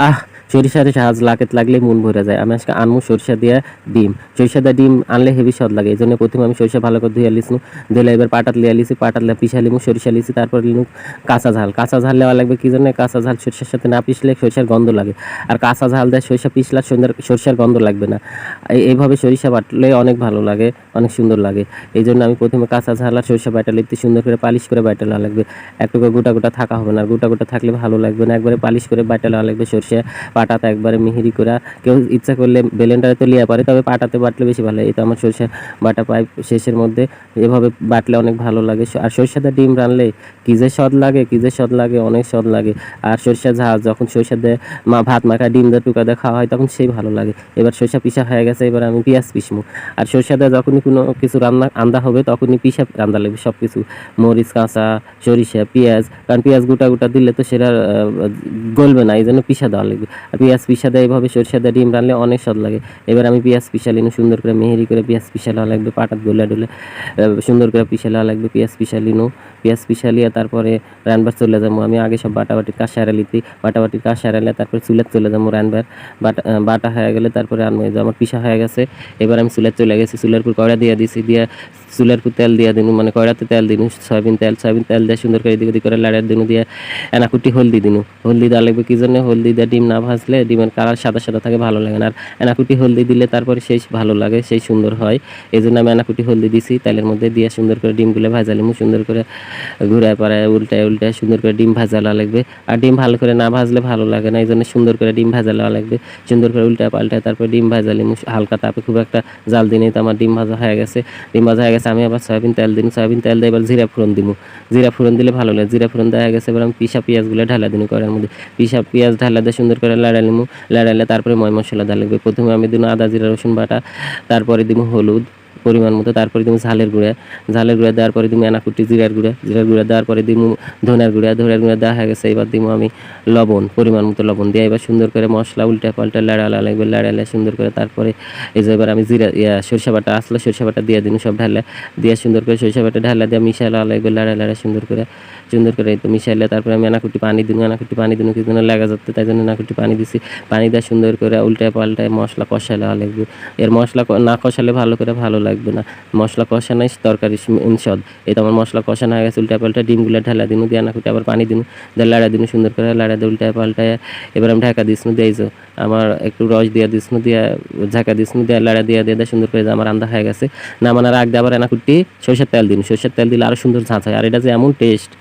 আহ! সরিষার ঝাঁজ লাকেত লাগলে মন ভরে যায়। আমি আজকে আনমু সরিষা দিয়া ডিম। সরিষা দিয়া ডিম আনলে হেভি স্বাদ লাগে। এজন্য ১ম এ আমি সরিষা ভালো করে ধুইয়া লিছনু। ধুইলা এবার পাটাত লিয়া লিছি। পাটাত লিয়া পিষা লিমু, সরিষা লিছি। তারপর লিমু কাঁচা ঝাল। কাঁচা ঝাল লেওয়া লাগবে কি জন্যে? কাঁচা ঝাল সরিষার সাথে না পিষলে সরিষার গন্ধ লাগে। আর কাঁচা ঝাল দিয়ে সরিষা পিষলে আর সরিষার গন্ধ লাগবে না। এইভাবে সরিষা বাটলে অনেক ভালো লাগে, অনেক সুন্দর লাগে। এইজন্য আমি ১ম এ কাঁচা ঝাল আর সরিষা বাটা লিতে সুন্দর করে পালিশ করে বাইটা লওয়া লাগবে। একটু করে গোটা, গোটা থাকা হবে না। আর গোটা, গোটা থাকলে ভালো লাগবে না। একবারে পালিশ করে বাইটা লওয়া লাগবে সরিষা পাটাতে একবারে মিহিরি কইরা। কেউ ইচ্ছা করলে ব্লেন্ডারে তো লিয়া পারে, তবে পাটাতে বাটলে বেশি ভালো হয়। এই তো আমার সরিষা বাটা প্রায় শেষের মধ্যে। এভাবে বাটলে অনেক ভালো লাগে। আর সরিষা দিয়ে ডিম রানলে কি যে স্বাদ লাগে, কি যে স্বাদ লাগে, অনেক স্বাদ লাগে। আর সরিষা ঝাল যখন সরিষা দিয়ে ভাত মাখা ডিম দিয়ে টুকা দিয়ে খাওয়া হয় তখন সেই ভালো লাগে। এবার সরিষা পিষা হয়ে গেছে, এবার আমি পেঁয়াজ পিষমু। আর সরিষা দিয়ে যখনই কোনো কিছু আন্দা হবে তখনই পিষা রান্দা লাগবে সবকিছু। মরিচ, কাঁচা, সরিষা, পেঁয়াজ। কারণ পেঁয়াজ গোটা, গোটা দিলে তো সেটা গলবে না। এইজন্য পিষা দেওয়া লাগবে। আর পেঁয়াজ পিষা দিয়ে এভাবে সরিষা দিয়ে ডিম রানলে অনেক স্বাদ লাগে। এবার আমি পেঁয়াজ পিষা লিনু সুন্দর করে মেহেরি করে পেঁয়াজ পিষা লওয়া লাগবে। পাটাত ডলে, ডলে সুন্দর করে পিষা লওয়া লাগবে। পেঁয়াজ পিষা লিনু। পেঁয়াজ পিষা লিয়া তারপরে রানবার চলে যাবো। আমি আগে সব বাটাবাটির কাজ সাইরা লিতি। বাটাবাটির কাজ সাইরা লিয়া তারপরে চুলাত চলে যাবো রানবার। বাটা হয়ে গেলে তারপরে আনবো। এই যে আমার পিষা হয়ে গেছে। এবার আমি চুলাত চলে গেছি। চুলার উপর কড়া দিয়া দিছি। দিয়া চুলার উপর তেল দিয়া দিনু, মানে কড়াতে তেল দিনু, সয়াবিন তেল দিয়ে সুন্দর করে এদিক ওদিক করে লাড়ার দিনু। দিয়ে এনাকুটি হলদি দিনু। হলদি দেওয়া লাগবে কি জন্য? হলদি দিয়ে ডিম না ভাজলে ডিমের কালার সাদা সাদা থাকে, ভালো লাগে না। আর এনাকুটি হলদি দিলে তারপরে সেই ভালো লাগে, সেই সুন্দর হয়। এই জন্য আমি এনাকুটি হলদি দিছি তেলের মধ্যে। দিয়ে সুন্দর করে ডিমগুলো ভাজা লিমু। সুন্দর করে ঘুরায় পাড়ায় উল্টায় উল্টায় সুন্দর করে ডিম ভাজা লওয়া লাগবে। আর ডিম ভালো করে না ভাজলে ভালো লাগে না। এই জন্য সুন্দর করে ডিম ভাজা লওয়া লাগবে। সুন্দর করে উল্টায় পাল্টায় তারপরে ডিম ভাজা লিমু হালকা তাপে, খুব একটা জাল দিনেই তো আমার ডিম ভাজা হয়ে গেছে। ডিম ভাজা হয়ে গেছে। আমি আবার সয়াবিন তেল দিন। সয়াবিন তেল দিয়ে এবার জিরা ফোড়ন দিমু। জিরা ফোড়ন দিলে ভালো লাগে। জিরা ফোড়ন দেওয়া গেছে। এবার আমি পিষা পেঁয়াজগুলো ঢালা দিনু কড়াইয়ের মধ্যে। পিষা পেঁয়াজ ঢালা দিয়ে সুন্দর করে লাড়া লিমু। লাড়াইলে তারপরে ময় মশলা দেওয়া লাগবে। প্রথমে আমি দিমু আদা, জিরা, রসুন বাটা। তারপরে দিমু হলুদ পরিমাণ মতো। তারপরে দিমু ঝালের গুঁড়া। ঝালের গুঁড়া দেওয়ার পরে দিমু এনাকুটি জিরার গুঁড়া। জিরার গুঁড়া দেওয়ার পরে দিমু ধনিয়ার গুঁড়া। ধনিয়ার গুঁড়া দেওয়া হয়ে গেছে। এবার দিমু আমি লবণ, পরিমাণ মতো লবণ দিয়ে এবার সুন্দর করে মশলা উল্টা পাল্টা লাড়ালা লাগবে। লাড়ালে সুন্দর করে তারপরে এই যে এবার আমি সরিষা বাটা আসলে সরিষা বাটা দিয়ে দিন সব ঢালা। দিয়ে সুন্দর করে সরিষা বাটা ঢালা দিয়ে মিশালা লাগবে। লাড়া সুন্দর করে এই তো মিশাইলে তারপরে আমি এনাকুটি পানি দিন। এনাকুটি পানি দিন কি জন্য লাগা যাচ্ছে, তাই জন্য এনাকুটি পানি দিছি। পানি দিয়ে সুন্দর করে উল্টায় পাল্টায় মশলা কষালে লাগবে। এর মশলা না কষালে ভালো করে ভালো লাগবে না। মশলা কষানোই তরকারি স্বাদ। এই তো আমার মশলা কষানো হয়ে গেছে। উল্টায় পাল্টায় ডিমগুলো ঢালা দিন। দিয়ে এনাকুটি আবার পানি দিন। দিয়ে লাড়া দিন সুন্দর করে। লাড়া দিয়ে উল্টায় পাল্টায় এবার আমি ঢাকা দিস দিয়েছো। আমার একটু রস দিয়ে দিস দিয়ে ঝাঁকা দিস দিয়ে লাড়া দিয়ে সুন্দর করে আমার রান্না হয়ে গেছে। নামানোর আগে আবার এনাকুটি সরিষার তেল দিন। সরিষার তেল দিলে আরও সুন্দর ঝাঁঝ হয়। আর এটা যে এমন টেস্ট,